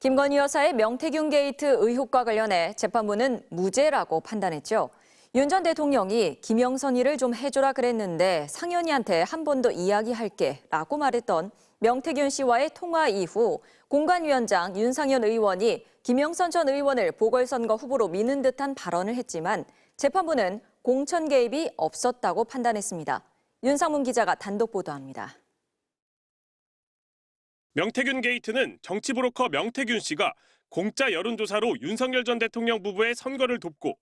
김건희 여사의 명태균 게이트 의혹과 관련해 재판부는 무죄라고 판단했죠. 윤 전 대통령이 김영선이를 좀 해줘라 그랬는데 상현이한테 한 번 더 이야기할게 라고 말했던 명태균 씨와의 통화 이후 공관위원장 윤상현 의원이 김영선 전 의원을 보궐선거 후보로 미는 듯한 발언을 했지만 재판부는 공천 개입이 없었다고 판단했습니다. 윤상문 기자가 단독 보도합니다. 명태균 게이트는 정치 브로커 명태균 씨가 공짜 여론조사로 윤석열 전 대통령 부부의 선거를 돕고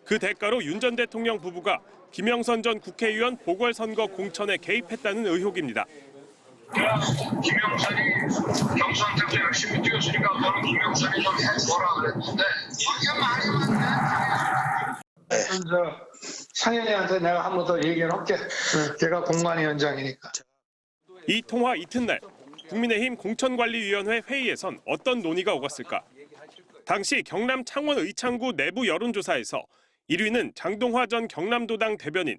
그 대가로 윤 전 대통령 부부가 김영선 전 국회의원 보궐선거 공천에 개입했다는 의혹입니다. 김영선이 경선 때도 열심히 뛰었으니까 너는 김영선이 좀 해보라 그랬는데 이게 말이 맞네. 상현이한테 내가 한 번 더 얘기를 할게. 걔가 공관위원장이니까. 이 통화 이튿날 국민의힘 공천관리위원회 회의에선 어떤 논의가 오갔을까? 당시 경남 창원 의창구 내부 여론조사에서 1위는 장동화 전 경남도당 대변인,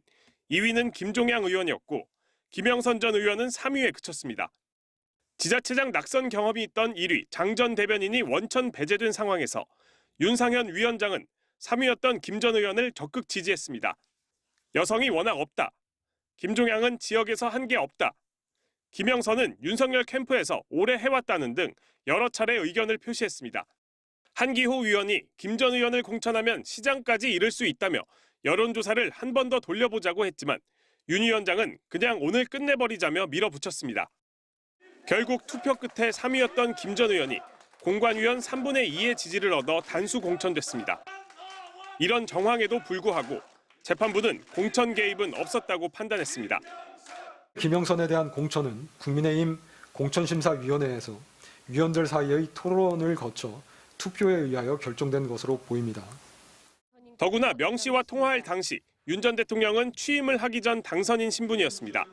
2위는 김종양 의원이었고 김영선 전 의원은 3위에 그쳤습니다. 지자체장 낙선 경험이 있던 1위 장 전 대변인이 원천 배제된 상황에서 윤상현 위원장은 3위였던 김 전 의원을 적극 지지했습니다. 여성이 워낙 없다. 김종양은 지역에서 한 게 없다. 김영선은 윤석열 캠프에서 오래 해왔다는 등 여러 차례 의견을 표시했습니다. 한기호 위원이 김 전 의원을 공천하면 시장까지 이를 수 있다며 여론조사를 한 번 더 돌려보자고 했지만 윤 위원장은 그냥 오늘 끝내버리자며 밀어붙였습니다. 결국 투표 끝에 3위였던 김 전 의원이 공관위원 3분의 2의 지지를 얻어 단수 공천됐습니다. 이런 정황에도 불구하고 재판부는 공천 개입은 없었다고 판단했습니다. 김영선에 대한 공천은 국민의힘 공천심사위원회에서 위원들 사이의 토론을 거쳐 투표에 의하여 결정된 것으로 보입니다. 더구나 명 씨와 통화할 당시 윤 전 대통령은 취임을 하기 전 당선인 신분이었습니다.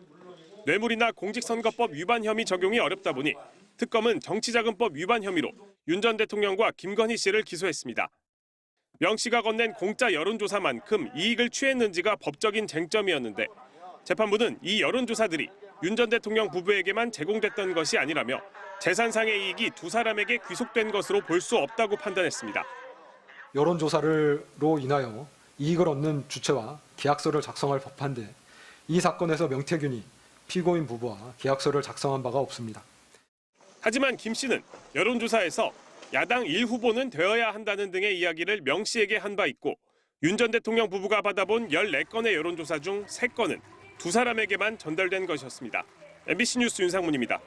뇌물이나 공직선거법 위반 혐의 적용이 어렵다 보니 특검은 정치자금법 위반 혐의로 윤 전 대통령과 김건희 씨를 기소했습니다. 명 씨가 건넨 공짜 여론조사만큼 이익을 취했는지가 법적인 쟁점이었는데 재판부는 이 여론조사들이 윤 전 대통령 부부에게만 제공됐던 것이 아니라며 재산상의 이익이 두 사람에게 귀속된 것으로 볼 수 없다고 판단했습니다. 여론조사로 인하여 이익을 얻는 주체와 계약서를 작성할 법한데 이 사건에서 명태균이 피고인 부부와 계약서를 작성한 바가 없습니다. 하지만 김 씨는 여론조사에서 야당 1후보는 되어야 한다는 등의 이야기를 명 씨에게 한 바 있고 윤 전 대통령 부부가 받아본 14건의 여론조사 중 3건은 두 사람에게만 전달된 것이었습니다. MBC 뉴스 윤상문입니다.